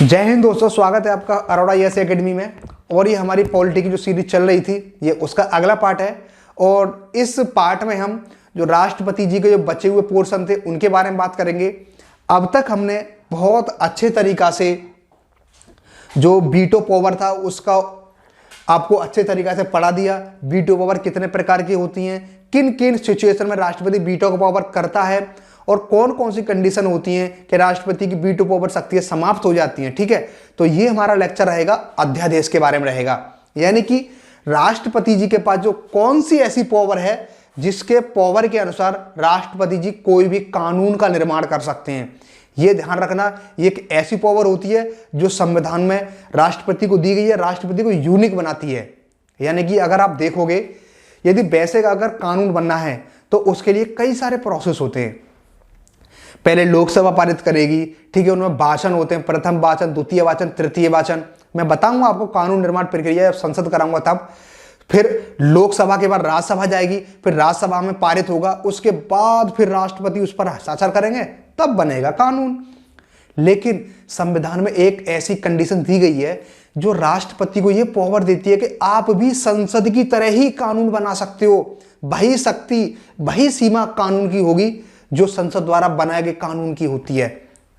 जय हिंद दोस्तों, स्वागत है आपका अरोड़ा यस एकेडमी में। और ये हमारी पॉलिटी की जो सीरीज चल रही थी, ये उसका अगला पार्ट है। और इस पार्ट में हम जो राष्ट्रपति जी के जो बचे हुए पोर्शन थे उनके बारे में बात करेंगे। अब तक हमने बहुत अच्छे तरीका से जो वीटो पावर था उसका आपको अच्छे तरीके से पढ़ा दिया। वीटो पावर कितने प्रकार की होती हैं, किन किन सिचुएशन में राष्ट्रपति वीटो का पावर करता है और कौन कौन सी कंडीशन होती हैं कि राष्ट्रपति की वीटो पावर शक्तियां समाप्त हो जाती हैं। ठीक है, तो ये हमारा लेक्चर रहेगा अध्यादेश के बारे में रहेगा, यानी कि राष्ट्रपति जी के पास जो कौन सी ऐसी पावर है जिसके पावर के अनुसार राष्ट्रपति जी कोई भी कानून का निर्माण कर सकते हैं। ये ध्यान रखना, ये एक ऐसी पावर होती है जो संविधान में राष्ट्रपति को दी गई है, राष्ट्रपति को यूनिक बनाती है। यानी कि अगर आप देखोगे, यदि वैसे का अगर कानून बनना है तो उसके लिए कई सारे प्रोसेस होते हैं। पहले लोकसभा पारित करेगी, ठीक है, उनमें वाचन होते हैं, प्रथम वाचन, द्वितीय वाचन, तृतीय वाचन। मैं बताऊंगा आपको कानून निर्माण प्रक्रिया, जब संसद कराऊंगा तब। फिर लोकसभा के बाद राज्यसभा जाएगी, फिर राज्यसभा में पारित होगा, उसके बाद फिर राष्ट्रपति उस पर हस्ताक्षर करेंगे, तब बनेगा कानून। लेकिन संविधान में एक ऐसी कंडीशन दी गई है जो राष्ट्रपति को यह पावर देती है कि आप भी संसद की तरह ही कानून बना सकते हो। वही शक्ति, वही सीमा कानून की होगी जो संसद द्वारा बनाए गए कानून की होती है।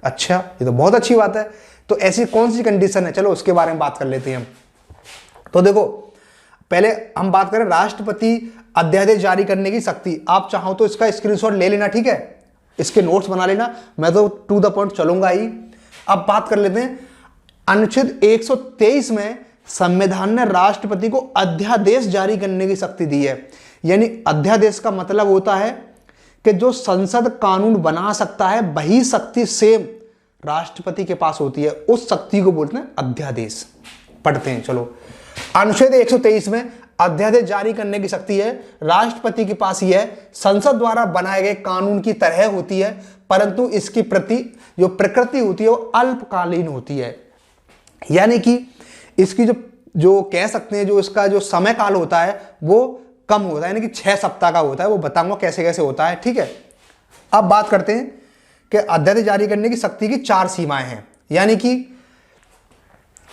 अच्छा, ये तो बहुत अच्छी बात है। तो ऐसी कौन सी कंडीशन है, चलो उसके बारे में बात कर लेते हैं हम। तो देखो, पहले हम बात करें राष्ट्रपति अध्यादेश जारी करने की शक्ति। आप चाहो तो इसका स्क्रीनशॉट ले लेना, ठीक है, इसके नोट्स बना लेना, मैं तो टू द पॉइंट चलूंगा ही। अब बात कर लेते हैं, अनुच्छेद 123 में संविधान ने राष्ट्रपति को अध्यादेश जारी करने की शक्ति दी है। यानी अध्यादेश का मतलब होता है कि जो संसद कानून बना सकता है वही शक्ति सेम राष्ट्रपति के पास होती है, उस शक्ति को बोलते हैं अध्यादेश। पढ़ते हैं, चलो। अनुच्छेद 123 में अध्यादेश जारी करने की शक्ति है राष्ट्रपति के पास। ही है, संसद द्वारा बनाए गए कानून की तरह होती है, परंतु इसकी जो प्रकृति होती है वो अल्पकालीन होती है। यानी कि इसकी जो कह सकते हैं, जो इसका जो समय काल होता है वो कम होता है, यानी कि 6 सप्ताह का होता है। वो बताऊंगा कैसे कैसे होता है, ठीक है। अब बात करते हैं कि अध्यादेश जारी करने की शक्ति की 4 सीमाएं हैं। यानी कि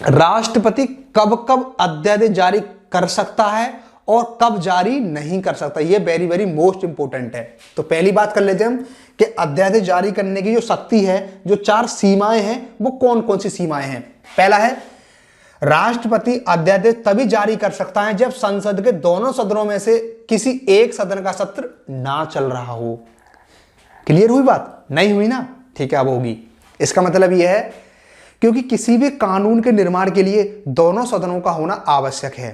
राष्ट्रपति कब कब अध्यादेश जारी कर सकता है और कब जारी नहीं कर सकता, ये वेरी वेरी मोस्ट इंपोर्टेंट है। तो पहली बात कर लेते हैं हम कि अध्यादेश जारी करने की जो शक्ति है, जो 4 सीमाएं हैं, वो कौन कौन सी सीमाएं हैं। पहला है, राष्ट्रपति अध्यादेश तभी जारी कर सकता है जब संसद के दोनों सदनों में से किसी एक सदन का सत्र ना चल रहा हो। क्लियर हुई बात? नहीं हुई ना? ठीक है, अब होगी। इसका मतलब यह है क्योंकि किसी भी कानून के निर्माण के लिए दोनों सदनों का होना आवश्यक है।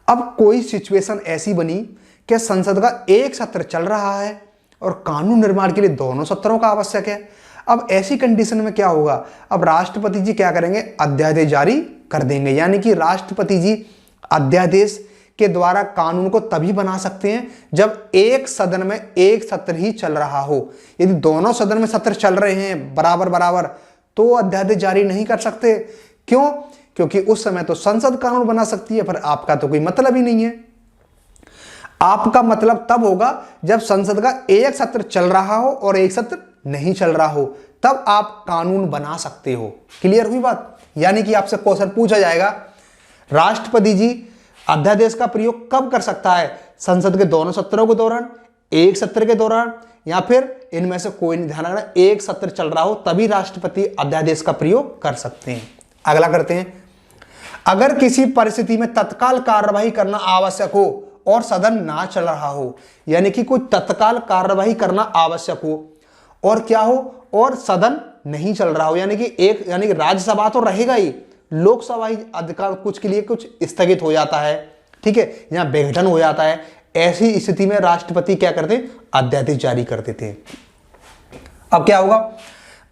अब कोई सिचुएशन ऐसी बनी कि संसद का एक सत्र चल रहा है और कानून निर्माण के लिए दोनों सत्रों का आवश्यक है। अब ऐसी कंडीशन में क्या होगा, अब राष्ट्रपति जी क्या करेंगे, अध्यादेश जारी कर देंगे। यानी कि राष्ट्रपति जी अध्यादेश के द्वारा कानून को तभी बना सकते हैं जब एक सदन में एक सत्र ही चल रहा हो। यदि दोनों सदन में सत्र चल रहे हैं बराबर बराबर, तो अध्यादेश जारी नहीं कर सकते। क्यों? क्योंकि उस समय तो संसद कानून बना सकती है, पर आपका तो कोई मतलब ही नहीं है। आपका मतलब तब होगा जब संसद का एक सत्र चल रहा हो और एक सत्र नहीं चल रहा हो, तब आप कानून बना सकते हो। क्लियर हुई बात? यानी कि आपसे क्वेश्चन पूछा जाएगा, राष्ट्रपति जी अध्यादेश का प्रयोग कब कर सकता है, संसद के दोनों सत्रों के दौरान, एक सत्र के दौरान, या फिर इनमें से कोई नहीं। ध्यान रखना, एक सत्र चल रहा हो तभी राष्ट्रपति अध्यादेश का प्रयोग कर सकते हैं। अगला करते हैं, अगर किसी परिस्थिति में तत्काल कार्यवाही करना आवश्यक हो और सदन ना चल रहा हो, यानी कि कोई तत्काल कार्यवाही करना आवश्यक हो और क्या हो, और सदन नहीं चल रहा हो, यानी कि राज्यसभा तो रहेगा ही, लोकसभा ही अधिकार कुछ के लिए कुछ स्थगित हो जाता है, ठीक है, यहां विघटन हो जाता है। ऐसी स्थिति में राष्ट्रपति क्या करते हैं, अध्यादेश जारी कर देते हैं। अब क्या होगा,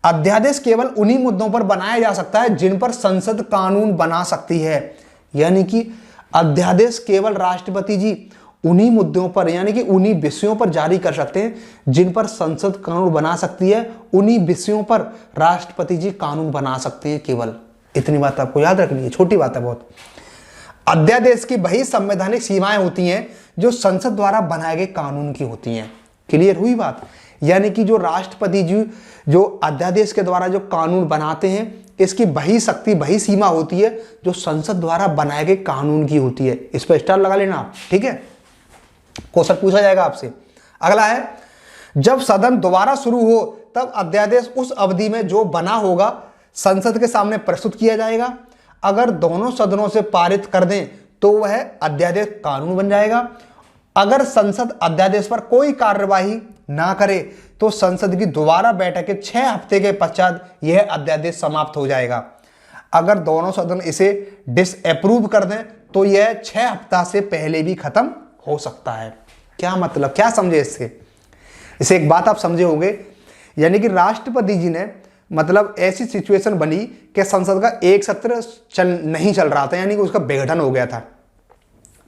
अध्यादेश केवल उन्हीं मुद्दों पर बनाया जा सकता है जिन पर संसद कानून बना सकती है। यानी कि अध्यादेश केवल राष्ट्रपति जी उन्हीं मुद्दों पर, यानी कि उन्हीं विषयों पर जारी कर सकते हैं जिन पर संसद कानून बना सकती है। उन्हीं विषयों पर राष्ट्रपति जी कानून बना सकते हैं केवल। इतनी बात आपको याद रखनी है, छोटी बात है बहुत। अध्यादेश की वही संवैधानिक सीमाएं होती हैं जो संसद द्वारा बनाए गए कानून की होती हैं। क्लियर हुई बात? यानी कि जो राष्ट्रपति जी जो अध्यादेश के द्वारा जो कानून बनाते हैं, इसकी वही शक्ति, वही सीमा होती है जो संसद द्वारा बनाए गए कानून की होती है। इस पर स्टार लगा लेना आप, ठीक है। क्वेश्चन पूछा जाएगा आपसे। अगला है, जब सदन दोबारा शुरू हो तब अध्यादेश उस अवधि में जो बना होगा संसद के सामने प्रस्तुत किया जाएगा। अगर दोनों सदनों से पारित कर दें तो वह अध्यादेश कानून बन जाएगा। अगर संसद अध्यादेश पर कोई कार्यवाही ना करे तो संसद की दोबारा बैठक के 6 हफ्ते के पश्चात यह अध्यादेश समाप्त हो जाएगा। अगर दोनों सदन इसे डिसअप्रूव कर दें तो यह 6 हफ्ता से पहले भी खत्म हो सकता है। क्या मतलब, क्या समझे इससे? इसे एक बात आप समझे होंगे, यानी कि राष्ट्रपति जी ने मतलब ऐसी सिचुएशन बनी कि संसद का एक सत्र नहीं चल रहा था, यानी कि उसका विघटन हो गया था,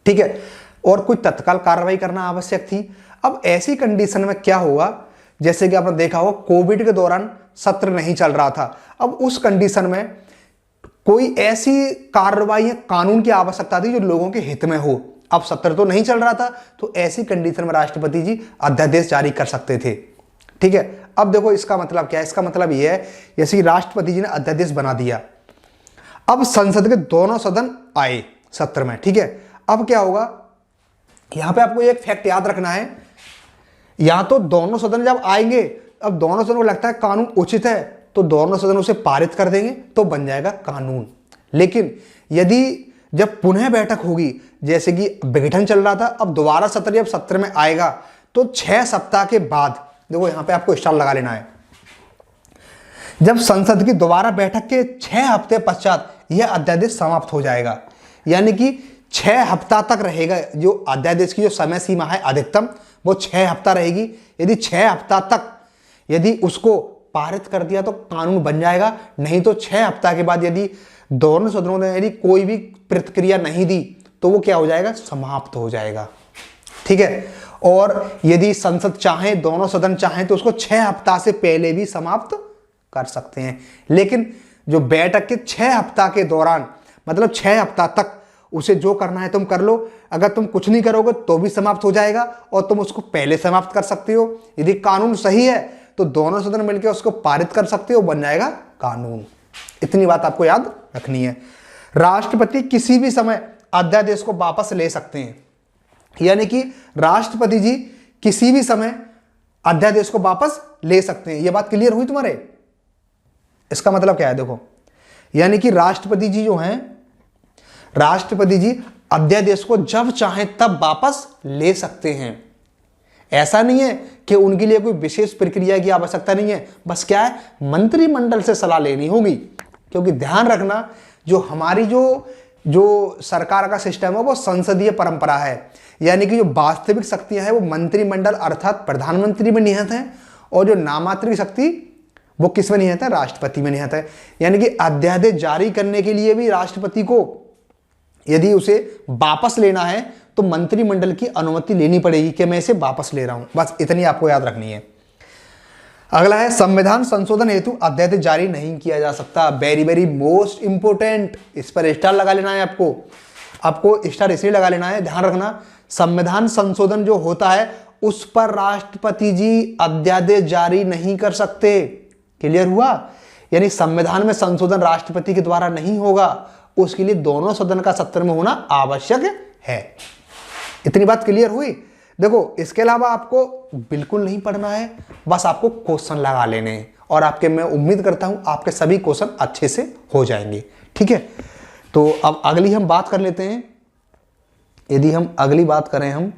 ठीक है, और कुछ तत्काल कार्रवाई करना आवश्यक थी। अब ऐसी कंडीशन में क्या होगा, जैसे कि आपने देखा होगा कोविड के दौरान सत्र नहीं चल रहा था। अब उस कंडीशन में कोई ऐसी कार्रवाई कानून की आवश्यकता थी जो लोगों के हित में हो। अब सत्र तो नहीं चल रहा था, तो ऐसी कंडीशन में राष्ट्रपति जी अध्यादेश जारी कर सकते थे, ठीक है। अब देखो इसका मतलब क्या है, इसका मतलब यह है जैसे राष्ट्रपति जी ने अध्यादेश बना दिया, अब संसद के दोनों सदन आए सत्र में, ठीक है। अब क्या होगा, यहां पे आपको एक फैक्ट याद रखना है, यहां तो दोनों सदन जब आएंगे, अब दोनों सदन को लगता है कानून उचित है तो दोनों सदन उसे पारित कर देंगे तो बन जाएगा कानून। लेकिन यदि जब पुनः बैठक होगी, जैसे कि विघटन चल रहा था, अब दोबारा सत्र जब सत्र में आएगा तो 6 सप्ताह के बाद, देखो यहां पे आपको स्टार लगा लेना है, जब संसद की दोबारा बैठक के 6 हफ्ते पश्चात यह अध्यादेश समाप्त हो जाएगा। यानी कि 6 हफ्ता तक रहेगा, जो अध्यादेश की जो समय सीमा है अधिकतम वो 6 हफ्ता रहेगी। यदि 6 हफ्ता तक यदि उसको पारित कर दिया तो कानून बन जाएगा, नहीं तो 6 हफ्ता के बाद यदि दोनों सदनों ने यदि कोई भी प्रतिक्रिया नहीं दी तो वो क्या हो जाएगा, समाप्त हो जाएगा, ठीक है। और यदि संसद चाहे, दोनों सदन चाहें तो उसको 6 हफ्ता से पहले भी समाप्त कर सकते हैं। लेकिन जो बैठक के 6 हफ्ता के दौरान, मतलब 6 हफ्ता तक उसे जो करना है तुम कर लो, अगर तुम कुछ नहीं करोगे तो भी समाप्त हो जाएगा और तुम उसको पहले समाप्त कर सकते हो। यदि कानून सही है तो दोनों सदन मिलकर उसको पारित कर सकते हो, बन जाएगा कानून। इतनी बात आपको याद रखनी है। राष्ट्रपति किसी भी समय अध्यादेश को वापस ले सकते हैं, यानी कि राष्ट्रपति जी किसी भी समय अध्यादेश को वापस ले सकते हैं। यह बात क्लियर हुई तुम्हारे? इसका मतलब क्या है, देखो, यानी कि राष्ट्रपति जी जो हैं, राष्ट्रपति जी अध्यादेश को जब चाहें तब वापस ले सकते हैं। ऐसा नहीं है कि उनके लिए कोई विशेष प्रक्रिया की आवश्यकता नहीं है, बस क्या है, मंत्रिमंडल से सलाह लेनी होगी। क्योंकि ध्यान रखना, जो हमारी जो सरकार का सिस्टम है वो संसदीय परंपरा है, यानी कि जो वास्तविक शक्तियां हैं वो मंत्रिमंडल अर्थात प्रधानमंत्री में निहित हैं, और जो नामात्रिक शक्ति वो किस में निहित है, राष्ट्रपति में निहित है। यानी कि अध्यादेश जारी करने के लिए भी राष्ट्रपति को यदि उसे वापस लेना है तो मंत्रिमंडल की अनुमति लेनी पड़ेगी कि मैं इसे वापस ले रहा हूं। बस इतनी आपको याद रखनी है। अगला है, संविधान संशोधन हेतु अध्यादेश जारी नहीं किया जा सकता। वेरी वेरी मोस्ट इंपोर्टेंट, इस पर स्टार लगा लेना है आपको स्टार इसलिए लगा लेना है, ध्यान रखना, संविधान संशोधन जो होता है उस पर राष्ट्रपति जी अध्यादेश जारी नहीं कर सकते। क्लियर हुआ? यानी संविधान में संशोधन राष्ट्रपति के द्वारा नहीं होगा, उसके लिए दोनों सदन का सत्र में होना आवश्यक है। इतनी बात क्लियर हुई? देखो, इसके अलावा आपको बिल्कुल नहीं पढ़ना है, बस आपको क्वेश्चन लगा लेने हैं, और आपके मैं उम्मीद करता हूं आपके सभी क्वेश्चन अच्छे से हो जाएंगे, ठीक है। तो अब अगली हम बात कर लेते हैं। यदि हम अगली बात करें, हम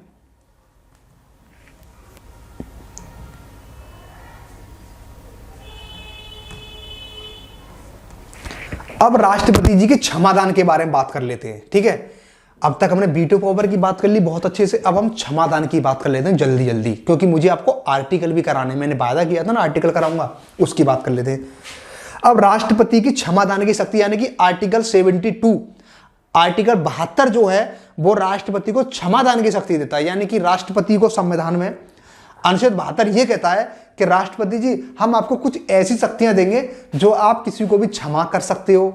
अब राष्ट्रपति जी के क्षमादान के बारे में बात कर लेते हैं, ठीक है। अब तक हमने वीटो पावर की बात कर ली बहुत अच्छे से, अब हम क्षमादान की बात कर लेते हैं जल्दी जल्दी, क्योंकि मुझे आपको आर्टिकल भी कराने, मैंने वादा किया था ना आर्टिकल कराऊंगा, उसकी बात कर लेते हैं। अब राष्ट्रपति की क्षमादान की शक्ति, यानी कि आर्टिकल 72, आर्टिकल 72 जो है वो राष्ट्रपति को क्षमादान की शक्ति देता है। यानी कि राष्ट्रपति को संविधान में अनुच्छेद 72 ये कहता है कि राष्ट्रपति जी हम आपको कुछ ऐसी शक्तियां देंगे जो आप किसी को भी क्षमा कर सकते हो,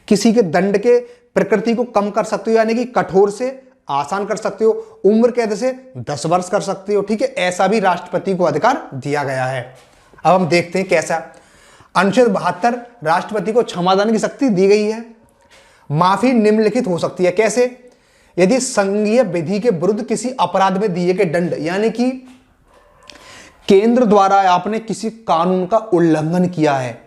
किसी के दंड के प्रकृति को कम कर सकते हो, यानी कि कठोर से आसान कर सकते हो, उम्र कैद से 10 वर्ष कर सकते हो, ठीक है। ऐसा भी राष्ट्रपति को अधिकार दिया गया है। अब हम देखते हैं कैसा। अनुच्छेद 72 राष्ट्रपति को क्षमादान की शक्ति दी गई है। माफी निम्नलिखित हो सकती है, कैसे? यदि संघीय विधि के विरुद्ध किसी अपराध में दिए गए दंड, यानी कि केंद्र द्वारा आपने किसी कानून का उल्लंघन किया है,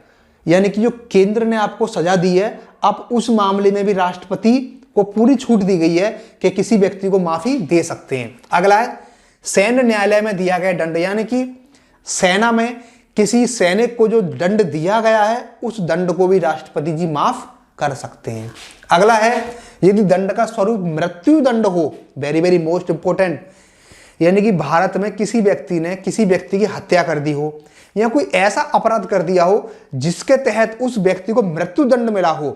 यानी कि जो केंद्र ने आपको सजा दी है, आप उस मामले में भी राष्ट्रपति को पूरी छूट दी गई है कि किसी व्यक्ति को माफी दे सकते हैं। अगला है सैन्य न्यायालय में दिया गया दंड, यानी कि सेना में किसी सैनिक को जो दंड दिया गया है उस दंड को भी राष्ट्रपति जी माफ कर सकते हैं। अगला है यदि दंड का स्वरूप मृत्यु दंड हो, वेरी वेरी मोस्ट इंपोर्टेंट, यानी कि भारत में किसी व्यक्ति ने किसी व्यक्ति की हत्या कर दी हो या कोई ऐसा अपराध कर दिया हो जिसके तहत उस व्यक्ति को मृत्यु दंड मिला हो,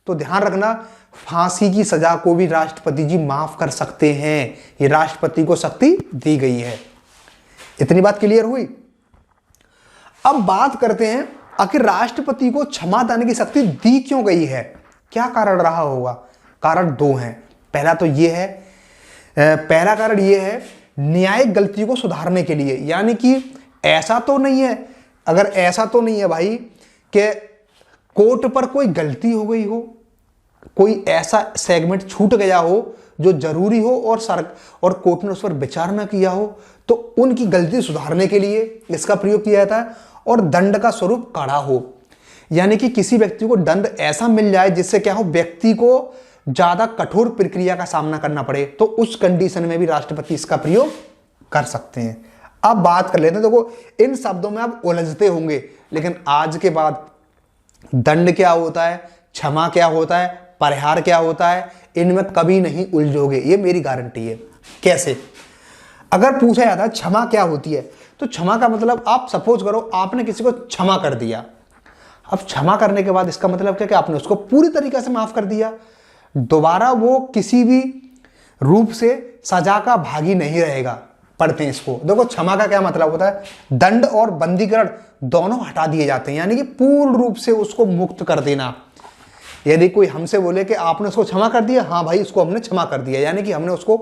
तो ध्यान रखना फांसी की सजा को भी राष्ट्रपति जी माफ कर सकते हैं। ये राष्ट्रपति को शक्ति दी गई है। इतनी बात क्लियर हुई। अब बात करते हैं आखिर राष्ट्रपति को क्षमा देने की शक्ति दी क्यों गई है, क्या कारण रहा होगा? कारण दो हैं। पहला कारण यह है न्यायिक गलती को सुधारने के लिए, यानी कि ऐसा तो नहीं है, अगर ऐसा तो नहीं है भाई कि कोर्ट पर कोई गलती हो गई हो, कोई ऐसा सेगमेंट छूट गया हो जो जरूरी हो और कोर्ट ने उस पर विचार न किया हो, तो उनकी गलती सुधारने के लिए इसका प्रयोग किया जाता है। और दंड का स्वरूप कड़ा हो, यानी कि किसी व्यक्ति को दंड ऐसा मिल जाए जिससे क्या हो, व्यक्ति को ज्यादा कठोर प्रक्रिया का सामना करना पड़े, तो उस कंडीशन में भी राष्ट्रपति इसका प्रयोग कर सकते हैं। अब बात कर लेते हैं, देखो इन शब्दों में आप उलझते होंगे, लेकिन आज के बाद दंड क्या होता है, क्षमा क्या होता है, परिहार क्या होता है, इनमें कभी नहीं उलझोगे, ये मेरी गारंटी है। कैसे? अगर पूछा जाता है क्षमा क्या होती है, तो क्षमा का मतलब आप सपोज करो आपने किसी को क्षमा कर दिया। अब क्षमा करने के बाद इसका मतलब क्या कि आपने उसको पूरी तरीके से माफ कर दिया, दोबारा वो किसी भी रूप से सजा का भागी नहीं रहेगा। पढ़ते हैं इसको, देखो क्षमा का क्या मतलब होता है, दंड और बंदीकरण दोनों हटा दिए जाते हैं, यानी कि पूर्ण रूप से उसको मुक्त कर देना। यदि कोई हमसे बोले कि आपने उसको क्षमा कर दिया, हाँ भाई उसको हमने क्षमा कर दिया, यानी कि हमने उसको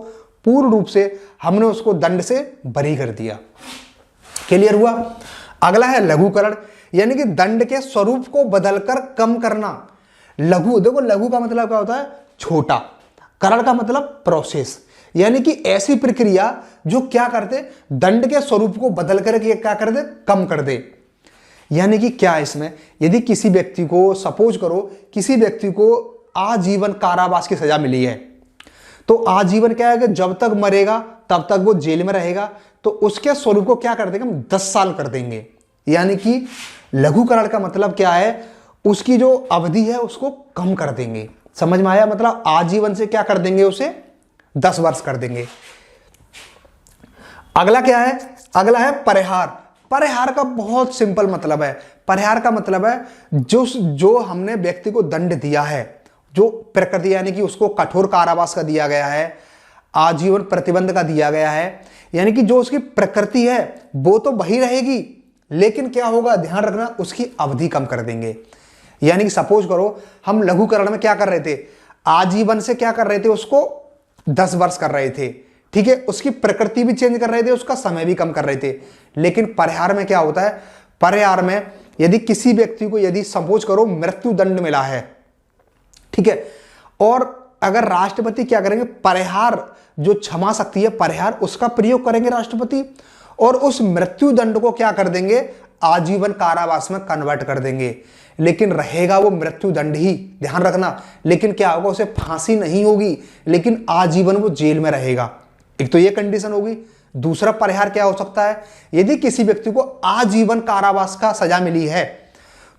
पूर्ण रूप से हमने उसको दंड से बरी कर दिया। क्लियर हुआ? अगला है लघुकरण, यानी कि दंड के स्वरूप को बदलकर कम करना। लघु, देखो लघु का मतलब क्या होता है, छोटा, करण का मतलब प्रोसेस, यानी कि ऐसी प्रक्रिया जो क्या करते, दंड के स्वरूप को बदल करके क्या कर दे, कम कर दे। यानी कि क्या इसमें, यदि किसी व्यक्ति को सपोज करो किसी व्यक्ति को आजीवन कारावास की सजा मिली है, तो आजीवन क्या है कि जब तक मरेगा तब तक वो जेल में रहेगा, तो उसके स्वरूप को क्या कर देंगे हम, 10 साल कर देंगे। यानी कि लघुकरण का मतलब क्या है, उसकी जो अवधि है उसको कम कर देंगे। समझ में आया? मतलब आजीवन से क्या कर देंगे, उसे 10 वर्ष कर देंगे। अगला क्या है? अगला है परिहार। परिहार का बहुत सिंपल मतलब है, परिहार का मतलब है जो हमने व्यक्ति को दंड दिया है, जो प्रकृति यानी कि उसको कठोर कारावास का दिया गया है, आजीवन प्रतिबंध का दिया गया है, यानी कि जो उसकी प्रकृति है वो तो वही रहेगी, लेकिन क्या होगा ध्यान रखना, उसकी अवधि कम कर देंगे। यानी कि सपोज करो हम लघुकरण में क्या कर रहे थे, आजीवन से क्या कर रहे थे, उसको 10 वर्ष कर रहे थे, ठीक है, उसकी प्रकृति भी चेंज कर रहे थे, उसका समय भी कम कर रहे थे। लेकिन परिहार में क्या होता है, परिहार में यदि किसी व्यक्ति को यदि सपोज करो मृत्यु दंड मिला है, ठीक है, और अगर राष्ट्रपति क्या करेंगे, परिहार जो क्षमा शक्ति है परिहार, उसका प्रयोग करेंगे राष्ट्रपति, और उस मृत्यु दंड को क्या कर देंगे, आजीवन कारावास में कन्वर्ट कर देंगे। लेकिन रहेगा वो मृत्यु दंड ही, ध्यान रखना, लेकिन क्या होगा, उसे फांसी नहीं होगी, लेकिन आजीवन वो जेल में रहेगा। एक तो ये कंडीशन होगी। दूसरा परिहार क्या हो सकता है, यदि किसी व्यक्ति को आजीवन कारावास का सजा मिली है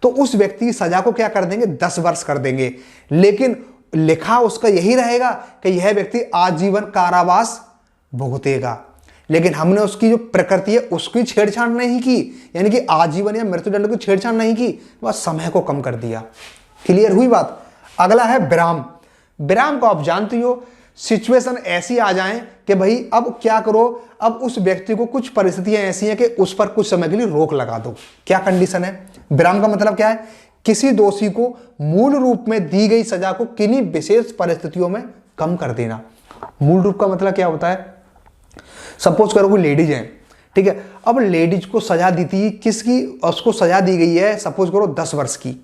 तो उस व्यक्ति की सजा को क्या कर देंगे, 10 वर्ष कर देंगे, लेकिन लिखा उसका यही रहेगा कि यह व्यक्ति आजीवन कारावास भुगतेगा। लेकिन हमने उसकी जो प्रकृति है उसकी छेड़छाड़ नहीं की, यानी कि आजीवन या मृत्युदंड की छेड़छाड़ नहीं की, बस समय को कम कर दिया। क्लियर हुई बात? अगला है विराम। विराम को आप जानती हो, सिचुएशन ऐसी आ जाए कि भाई अब क्या करो, अब उस व्यक्ति को कुछ परिस्थितियां ऐसी हैं कि उस पर कुछ समय के लिए रोक लगा दो। क्या कंडीशन है? विराम का मतलब क्या है, किसी दोषी को मूल रूप में दी गई सजा को किन्हीं विशेष परिस्थितियों में कम कर देना। मूल रूप का मतलब क्या होता है, सपोज करो कोई लेडीज है, ठीक है। अब लेडीज को सजा दी थी किसकी, उसको सजा दी गई है सपोज करो 10 वर्ष की।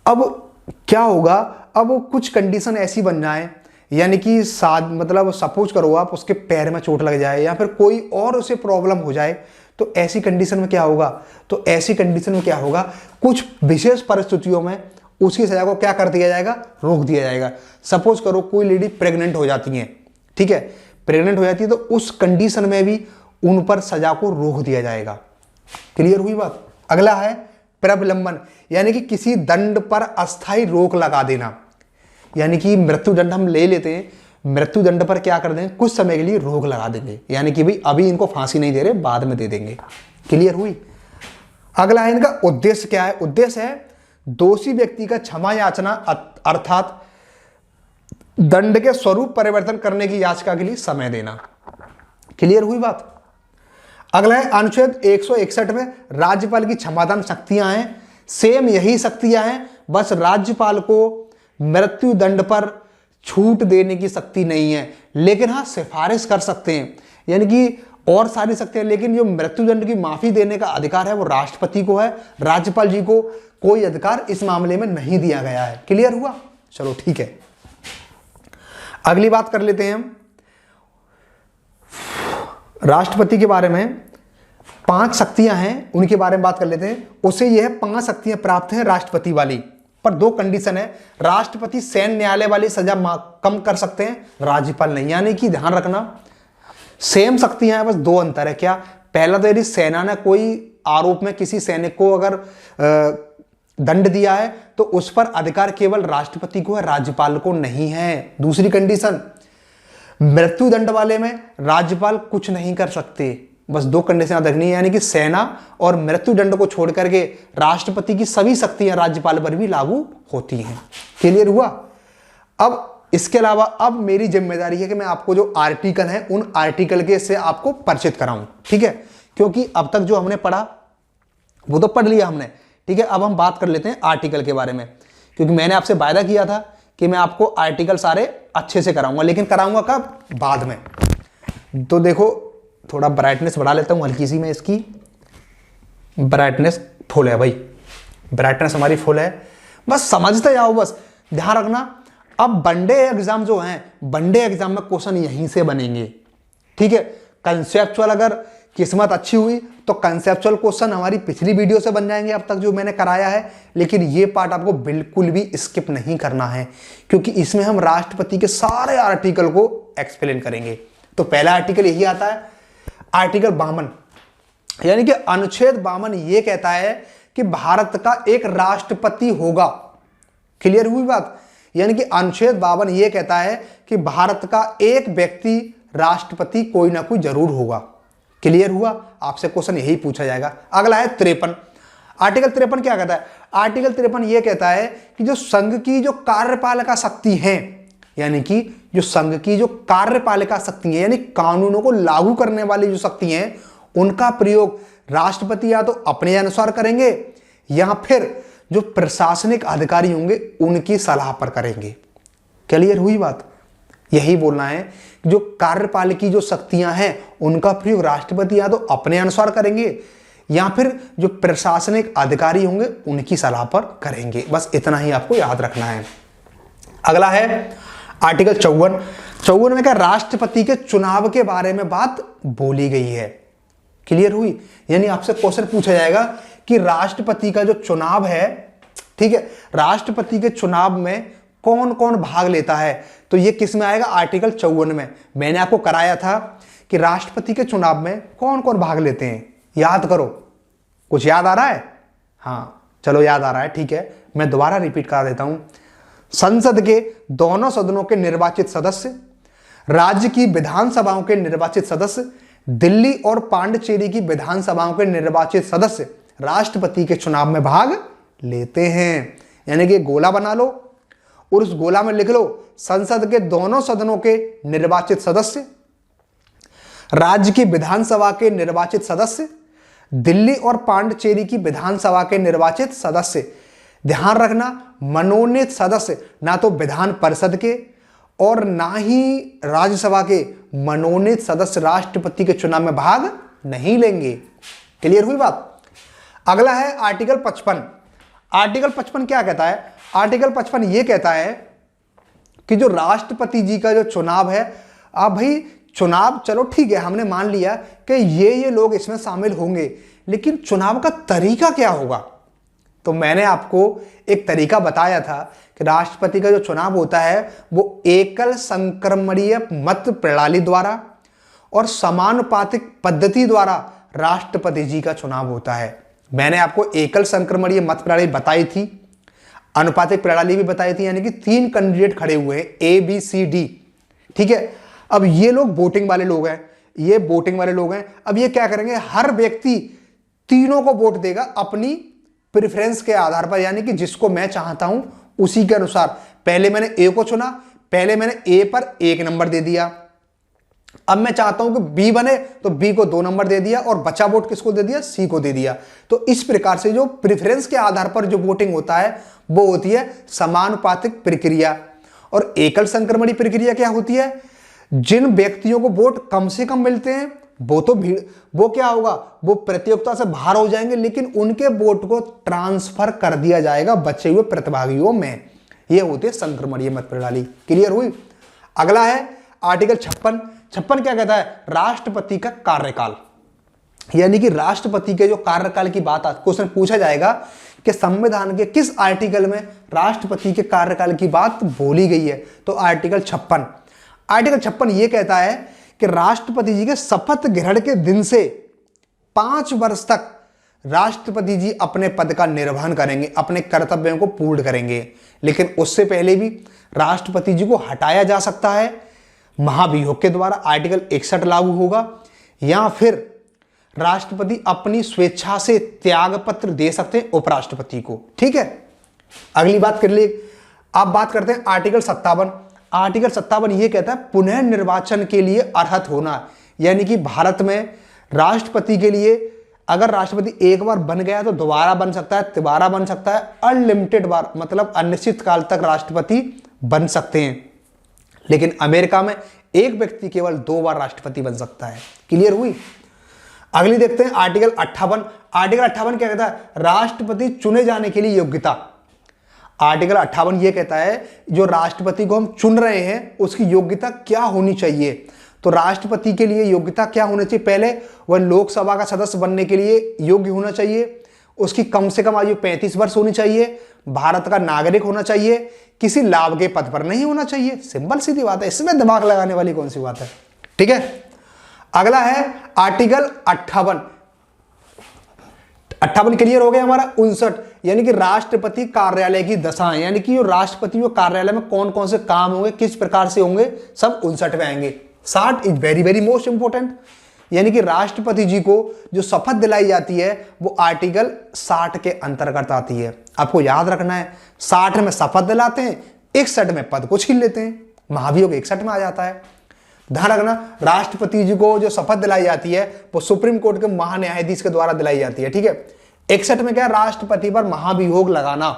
अब क्या होगा, अब कुछ कंडीशन ऐसी बन जाए, यानी कि मतलब सपोज करो आप उसके पैर में चोट लग जाए या फिर कोई और उसे प्रॉब्लम हो जाए, तो ऐसी कंडीशन में क्या होगा, तो ऐसी कंडीशन में क्या होगा, कुछ विशेष परिस्थितियों में उसकी सजा को क्या कर दिया जाएगा, रोक दिया जाएगा। सपोज करो कोई लेडी प्रेग्नेंट हो जाती है, ठीक है, प्रेग्नेंट हो जाती है, तो उस कंडीशन में भी उन पर सजा को रोक दिया जाएगा। क्लियर हुई बात। अगला है प्रविलंबन, यानी कि किसी दंड पर अस्थायी रोक लगा देना, यानी कि मृत्यु दंड हम ले लेते हैं, मृत्यु दंड पर क्या कर देंगे, कुछ समय के लिए रोक लगा देंगे, यानी कि भाई अभी इनको फांसी नहीं दे रहे, बाद में दे देंगे। क्लियर हुई। अगला है इनका उद्देश्य क्या है, उद्देश्य है दोषी व्यक्ति का क्षमा याचना अर्थात दंड के स्वरूप परिवर्तन करने की याचिका के लिए समय देना। क्लियर हुई बात। अगला है अनुच्छेद 161 में राज्यपाल की क्षमादान शक्तियां हैं, सेम यही शक्तियां हैं, बस राज्यपाल को मृत्यु दंड पर छूट देने की शक्ति नहीं है, लेकिन हाँ सिफारिश कर सकते हैं, यानी कि और सारी शक्तियां, लेकिन जो मृत्यु दंड की माफी देने का अधिकार है वो राष्ट्रपति को है, राज्यपाल जी को कोई अधिकार इस मामले में नहीं दिया गया है। क्लियर हुआ। चलो ठीक है, अगली बात कर लेते हैं हम राष्ट्रपति के बारे में। 5 शक्तियां हैं उनके बारे में बात कर लेते हैं। उसे यह 5 शक्तियां प्राप्त हैं राष्ट्रपति वाली, पर 2 कंडीशन है। राष्ट्रपति सैन्य न्यायालय वाली सजा कम कर सकते हैं, राज्यपाल नहीं, यानी कि ध्यान रखना सेम शक्तियां हैं, बस 2 अंतर है। क्या, पहला तो यदि सेना ने कोई आरोप में किसी सैनिक को अगर दंड दिया है तो उस पर अधिकार केवल राष्ट्रपति को है, राज्यपाल को नहीं है। दूसरी कंडीशन, मृत्यु दंड वाले में राज्यपाल कुछ नहीं कर सकते, बस 2 कंडीशन याद रखनी है, यानी कि सेना और मृत्यु दंड को छोड़ करके राष्ट्रपति की सभी शक्तियां राज्यपाल पर भी लागू होती हैं। क्लियर हुआ। अब इसके अलावा अब मेरी जिम्मेदारी है कि मैं आपको जो आर्टिकल है उन आर्टिकल के से आपको परिचित कराऊं, ठीक है, क्योंकि अब तक जो हमने पढ़ा वो तो पढ़ लिया हमने, ठीक है। अब हम बात कर लेते हैं आर्टिकल के बारे में, क्योंकि मैंने आपसे वायदा किया था कि मैं आपको आर्टिकल सारे अच्छे से कराऊंगा, लेकिन कराऊंगा कब, बाद में। तो देखो थोड़ा ब्राइटनेस बढ़ा लेता हूं हल्की सी मैं, इसकी ब्राइटनेस फुल है भाई, ब्राइटनेस हमारी फुल है, बस समझते जाओ, बस ध्यान रखना। अब वनडे एग्जाम जो हैं, वनडे एग्जाम में क्वेश्चन यहीं से बनेंगे, ठीक है। कंसेप्चुअल अगर किस्मत अच्छी हुई तो कंसेप्चुअल क्वेश्चन हमारी पिछली वीडियो से बन जाएंगे अब तक जो मैंने कराया है, लेकिन ये पार्ट आपको बिल्कुल भी स्किप नहीं करना है, क्योंकि इसमें हम राष्ट्रपति के सारे आर्टिकल को एक्सप्लेन करेंगे। तो पहला आर्टिकल यही आता है, आर्टिकल 52, यानी कि अनुच्छेद 52 ये कहता है कि भारत का एक राष्ट्रपति होगा। क्लियर हुई बात। यानी कि अनुच्छेद 52 ये कहता है कि भारत का एक व्यक्ति राष्ट्रपति कोई ना कोई जरूर होगा। क्लियर हुआ। आपसे क्वेश्चन यही पूछा जाएगा। अगला है 53, आर्टिकल 53 क्या कहता है, आर्टिकल 53 ये कहता है कि जो संघ की जो कार्यपालिका शक्ति है, यानी कि जो संघ की जो कार्यपालिका शक्ति है, यानी कानूनों को लागू करने वाली जो शक्ति हैं, उनका प्रयोग राष्ट्रपति या तो अपने अनुसार करेंगे या फिर जो प्रशासनिक अधिकारी होंगे उनकी सलाह पर करेंगे। क्लियर हुई बात। यही बोलना है, जो कार्यपालिकी जो शक्तियां हैं उनका प्रयोग राष्ट्रपति या तो अपने अनुसार करेंगे या फिर जो प्रशासनिक अधिकारी होंगे उनकी सलाह पर करेंगे। बस इतना ही आपको याद रखना है। अगला है आर्टिकल 54 में क्या, राष्ट्रपति के चुनाव के बारे में बात बोली गई है। क्लियर हुई। यानी आपसे क्वेश्चन पूछा जाएगा कि राष्ट्रपति का जो चुनाव है, ठीक है, राष्ट्रपति के चुनाव में कौन कौन भाग लेता है, तो ये किस में आएगा, आर्टिकल 54 में। मैंने आपको कराया था कि राष्ट्रपति के चुनाव में कौन कौन भाग लेते हैं, याद करो। कुछ याद आ रहा है? हाँ चलो याद आ रहा है, ठीक है, मैं दोबारा रिपीट करा देता हूं। संसद के दोनों सदनों के निर्वाचित सदस्य, राज्य की विधानसभाओं के निर्वाचित सदस्य, दिल्ली और पांडिचेरी की विधानसभाओं के निर्वाचित सदस्य राष्ट्रपति के चुनाव में भाग लेते हैं। यानी कि गोला बना लो और उस गोला में लिख लो संसद के दोनों सदनों के निर्वाचित सदस्य, राज्य की विधानसभा के निर्वाचित सदस्य, दिल्ली और पांडिचेरी की विधानसभा के निर्वाचित सदस्य। ध्यान रखना, मनोनीत सदस्य, ना तो विधान परिषद के और ना ही राज्यसभा के मनोनीत सदस्य राष्ट्रपति के चुनाव में भाग नहीं लेंगे। क्लियर हुई बात। अगला है आर्टिकल 55। आर्टिकल 55 क्या कहता है? आर्टिकल 55 ये कहता है कि जो राष्ट्रपति जी का जो चुनाव है, अब भाई चुनाव चलो ठीक है, हमने मान लिया कि ये लोग इसमें शामिल होंगे, लेकिन चुनाव का तरीका क्या होगा? तो मैंने आपको एक तरीका बताया था कि राष्ट्रपति का जो चुनाव होता है वो एकल संक्रमणीय मत प्रणाली द्वारा और समानुपातिक पद्धति द्वारा राष्ट्रपति जी का चुनाव होता है। मैंने आपको एकल संक्रमणीय मत प्रणाली बताई थी, अनुपातिक प्रणाली भी बताई थी, यानी कि 3 कैंडिडेट खड़े हुए हैं, A B C D। ठीक है, अब ये लोग वोटिंग वाले लोग हैं, ये वोटिंग वाले लोग हैं। अब ये क्या करेंगे, हर व्यक्ति तीनों को वोट देगा अपनी प्रेफरेंस के आधार पर, यानी कि जिसको मैं चाहता हूं उसी के अनुसार। पहले मैंने ए को चुना, पहले मैंने ए पर 1 नंबर दे दिया, अब मैं चाहता हूं कि बी बने तो बी को 2 नंबर दे दिया और बचा वोट किसको दे दिया, सी को दे दिया। तो इस प्रकार से जो प्रेफरेंस के आधार पर जो वोटिंग होता है वो होती है समानुपातिक प्रक्रिया। और एकल संक्रमणी प्रक्रिया क्या होती है, जिन व्यक्तियों को वोट कम से कम मिलते हैं वो क्या होगा, वो प्रतियोगिता से बाहर हो जाएंगे, लेकिन उनके वोट को ट्रांसफर कर दिया जाएगा बचे हुए प्रतिभागियों में। यह होती है संक्रमणीय मत प्रणाली। क्लियर हुई। अगला है आर्टिकल 56। 56 क्या कहता है, राष्ट्रपति का कार्यकाल, यानी कि राष्ट्रपति के जो कार्यकाल की बात क्वेश्चन पूछा जाएगा कि संविधान के किस आर्टिकल में राष्ट्रपति के कार्यकाल की बात बोली गई है। तो आर्टिकल 56। आर्टिकल 56 यह कहता है कि राष्ट्रपति जी के शपथ ग्रहण के दिन से 5 वर्ष तक राष्ट्रपति जी अपने पद का निर्वहन करेंगे, अपने कर्तव्यों को पूर्ण करेंगे। लेकिन उससे पहले भी राष्ट्रपति जी को हटाया जा सकता है महाभियोग के द्वारा, आर्टिकल 61 लागू होगा, या फिर राष्ट्रपति अपनी स्वेच्छा से त्याग पत्र दे सकते हैं उपराष्ट्रपति को। ठीक है, अगली बात कर लिए। अब बात करते हैं आर्टिकल 57। आर्टिकल 57 यह कहता है पुनः निर्वाचन के लिए अर्हत होना, यानी कि भारत में राष्ट्रपति के लिए अगर राष्ट्रपति एक बार बन गया तो दोबारा बन सकता है, तिबारा बन सकता है, अनलिमिटेड बार, मतलब अनिश्चित काल तक राष्ट्रपति बन सकते हैं। लेकिन अमेरिका में एक व्यक्ति केवल 2 बार राष्ट्रपति बन सकता है। क्लियर हुई। अगली देखते हैं आर्टिकल 58। आर्टिकल 58 क्या कहता है, राष्ट्रपति चुने जाने के लिए योग्यता। आर्टिकल 58 यह कहता है जो राष्ट्रपति को हम चुन रहे हैं उसकी योग्यता क्या होनी चाहिए। तो राष्ट्रपति के लिए योग्यता क्या होनी चाहिए, पहले वह लोकसभा का सदस्य बनने के लिए योग्य होना चाहिए, उसकी कम से कम आयु 35 वर्ष होनी चाहिए, भारत का नागरिक होना चाहिए, किसी लाभ के पद पर नहीं होना चाहिए। सिंपल सीधी बात है, इसमें दिमाग लगाने वाली कौन सी बात है। ठीक है, अगला है आर्टिकल 58। 58 क्लियर हो गया हमारा। 59 यानी कि राष्ट्रपति कार्यालय की दशा, यानी कि राष्ट्रपति के कार्यालय में कौन कौन से काम होंगे, किस प्रकार से होंगे, सब 59 में आएंगे। 60 is very very most important, यानी कि राष्ट्रपति जी को जो शपथ दिलाई जाती है वो आर्टिकल 60 के अंतर्गत आती है। आपको याद रखना है 60 में शपथ दिलाते हैं, 61 में पद को छीन लेते हैं, महाभियोग 61 में आ जाता है। ध्यान रखना, राष्ट्रपति जी को जो शपथ दिलाई जाती है वो सुप्रीम कोर्ट के महान्यायाधीश के द्वारा दिलाई जाती है। ठीक है, 61 में क्या, राष्ट्रपति पर महाभियोग लगाना,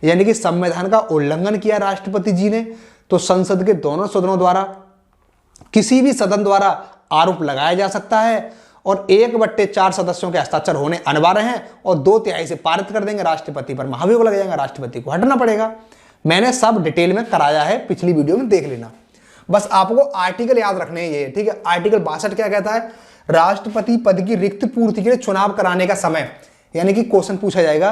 यानी कि संविधान का उल्लंघन किया राष्ट्रपति जी ने तो संसद के दोनों सदनों द्वारा, किसी भी सदन द्वारा आरोप लगाया जा सकता है और 1/4 सदस्यों के हस्ताक्षर होने अनिवार्य हैं और 2/3 से पारित कर देंगे, राष्ट्रपति पर महाभियोग लग जाएगा, राष्ट्रपति को हटना पड़ेगा। मैंने सब डिटेल में कराया है, पिछली वीडियो में देख लेना। बस आपको आर्टिकल याद रखने हैं ये। ठीक है, आर्टिकल 62 क्या कहता है, राष्ट्रपति पद की रिक्त पूर्ति के लिए चुनाव कराने का समय, यानी कि क्वेश्चन पूछा जाएगा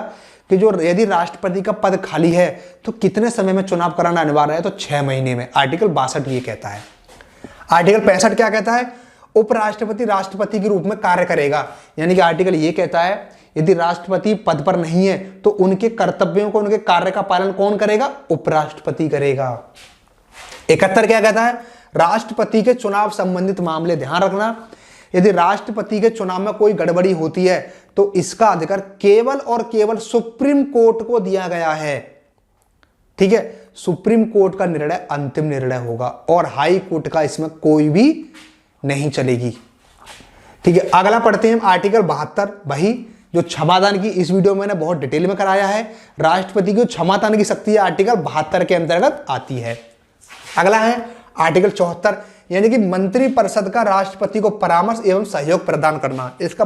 कि जो यदि राष्ट्रपति का पद खाली है तो कितने समय में चुनाव कराना अनिवार्य है, तो 6 महीने में। आर्टिकल 62 ये कहता है। आर्टिकल 65 क्या कहता है, उपराष्ट्रपति राष्ट्रपति के रूप में कार्य करेगा, यानी कि आर्टिकल ये कहता है यदि राष्ट्रपति पद पर नहीं है तो उनके कर्तव्यों को, उनके कार्य का पालन कौन करेगा, उपराष्ट्रपति करेगा। 71 क्या कहता है, राष्ट्रपति के चुनाव संबंधित मामले, ध्यान रखना, यदि राष्ट्रपति के चुनाव में कोई गड़बड़ी होती है तो इसका अधिकार केवल और केवल सुप्रीम कोर्ट को दिया गया है। ठीक है, सुप्रीम कोर्ट का निर्णय अंतिम निर्णय होगा और हाई कोर्ट का इसमें कोई भी नहीं चलेगी। ठीक है, अगला पढ़ते हैं हम आर्टिकल 72। वही जो क्षमादान की इस वीडियो में मैंने बहुत डिटेल में कराया है, राष्ट्रपति की क्षमादान की शक्ति आर्टिकल 72 के अंतर्गत आती है। अगला है आर्टिकल 74, यानी कि मंत्रिपरिषद का राष्ट्रपति को परामर्श एवं सहयोग प्रदान करना। इसका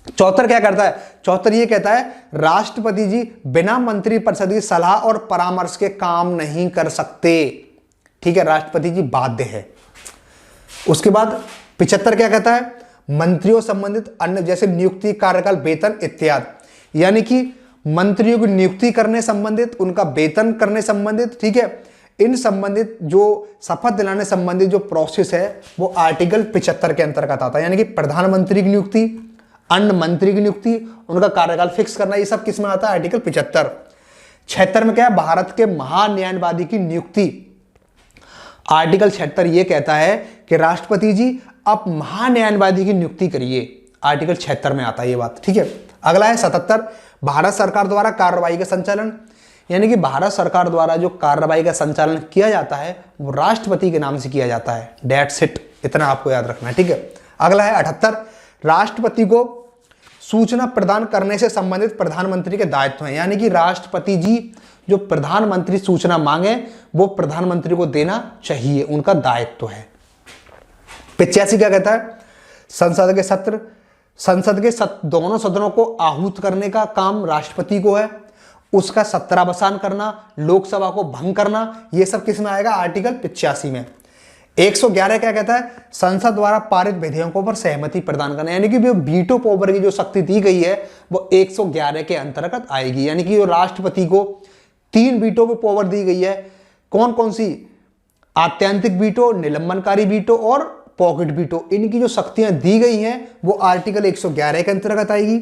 चौहत्तर क्या करता है, चौहत्तर ये कहता है राष्ट्रपति जी बिना मंत्रिपरिषद की सलाह और परामर्श के काम नहीं कर सकते। ठीक है, राष्ट्रपति जी बाध्य है। उसके बाद 75 क्या कहता है, मंत्रियों संबंधित अन्य जैसे नियुक्ति, कार्यकाल, वेतन इत्यादि, यानी कि मंत्रियों की नियुक्ति करने संबंधित, उनका वेतन करने संबंधित, ठीक है, इन संबंधित जो शपथ दिलाने संबंधित जो प्रोसेस है वो आर्टिकल 75 के अंतर्गत आता है। यानी कि प्रधानमंत्री की नियुक्ति, अन्य मंत्री की नियुक्ति, उनका कार्यकाल फिक्स करना, ये सब किस में आता है, आर्टिकल 75। 76 में क्या है, भारत के महान्यायवादी की नियुक्ति। आर्टिकल 76 ये कहता है कि राष्ट्रपति जी आप महान्यायवादी की नियुक्ति करिए, आर्टिकल 76 में आता है ये बात। ठीक है, अगला है 77, भारत सरकार द्वारा कार्रवाई का संचालन, यानी कि भारत सरकार द्वारा जो कार्रवाई का संचालन किया जाता है वो राष्ट्रपति के नाम से किया जाता है। डेट्स इट, इतना आपको याद रखना है। ठीक है, अगला है 78, राष्ट्रपति को सूचना प्रदान करने से संबंधित प्रधानमंत्री के दायित्व हैं, यानी कि राष्ट्रपति जी जो प्रधानमंत्री सूचना मांगे वो प्रधानमंत्री को देना चाहिए, उनका दायित्व है। 85 क्या कहता है, संसद के दोनों सदनों को आहूत करने का काम राष्ट्रपति को है, उसका सत्रावसान करना, लोकसभा को भंग करना, ये सब किस में आएगा, आर्टिकल 85 में। 111 क्या कहता है, संसद द्वारा पारित विधेयकों पर सहमति प्रदान करना, यानी कि जो वीटो पावर की जो शक्ति दी गई है वो 111 के अंतर्गत आएगी। यानी कि जो राष्ट्रपति को 3 वीटो की पावर दी गई है, कौन कौन सी, आत्यंतिक वीटो, निलंबनकारी वीटो और पॉकेट वीटो, इनकी जो शक्तियां दी गई हैं वो आर्टिकल 111 के अंतर्गत आएगी।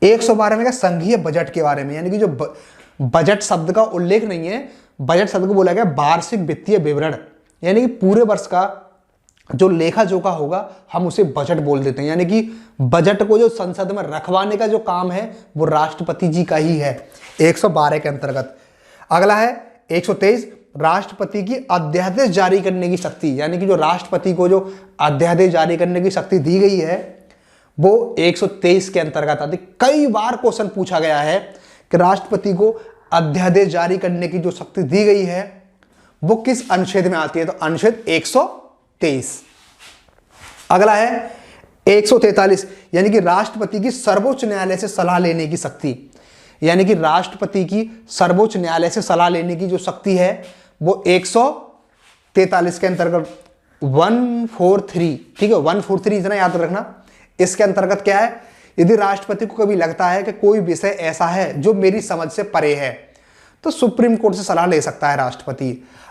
112 में क्या, संघीय बजट के बारे में, यानी कि जो बजट शब्द का उल्लेख नहीं है, बजट शब्द को बोला गया वार्षिक वित्तीय विवरण, यानी कि पूरे वर्ष का जो लेखा जोखा होगा हम उसे बजट बोल देते हैं। यानी कि बजट को जो संसद में रखवाने का जो काम है वो राष्ट्रपति जी का ही है, 112 के अंतर्गत। अगला है 123, राष्ट्रपति की अध्यादेश जारी करने की शक्ति, यानी कि जो राष्ट्रपति को जो अध्यादेश जारी करने की शक्ति दी गई है वो 123 के अंतर्गत आती। कई बार क्वेश्चन पूछा गया है कि राष्ट्रपति को अध्यादेश जारी करने की जो शक्ति दी गई है वो किस अनुच्छेद में आती है, तो अनुच्छेद 123। अगला है 143, यानी कि राष्ट्रपति की सर्वोच्च न्यायालय से सलाह लेने की शक्ति, यानी कि राष्ट्रपति की सर्वोच्च न्यायालय से सलाह लेने की जो शक्ति है वो 143 के अंतर्गत 143, ठीक है, 143 इतना याद रखना। इसके अंतर्गत क्या है, यदि राष्ट्रपति को कभी लगता है कि कोई विषय ऐसा है जो मेरी समझ से परे है तो सुप्रीम कोर्ट से सलाह ले सकता है राष्ट्रपति।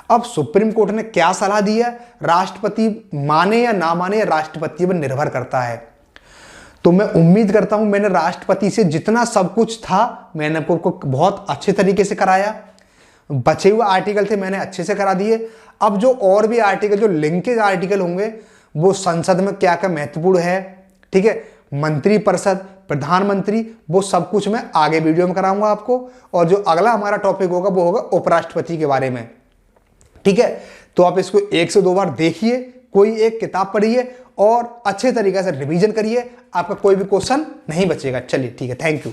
अब सुप्रीम कोर्ट ने क्या सलाह दी है, राष्ट्रपति माने या ना माने, राष्ट्रपति पर निर्भर करता है। तो मैं उम्मीद करता हूं मैंने राष्ट्रपति से जितना सब कुछ था मैंने आपको बहुत अच्छे तरीके से कराया। बचे हुए आर्टिकल थे मैंने अच्छे से करा दिए। अब जो और भी आर्टिकल, जो लिंकेज आर्टिकल होंगे, वो संसद में क्या क्या महत्वपूर्ण है, ठीक है, मंत्रिपरिषद, प्रधानमंत्री, वो सब कुछ मैं आगे वीडियो में कराऊंगा आपको। और जो अगला हमारा टॉपिक होगा वो होगा उपराष्ट्रपति के बारे में। ठीक है, तो आप इसको 1 से 2 बार देखिए, कोई एक किताब पढ़िए और अच्छे तरीके से रिवीजन करिए, आपका कोई भी क्वेश्चन नहीं बचेगा। चलिए ठीक है, थैंक यू।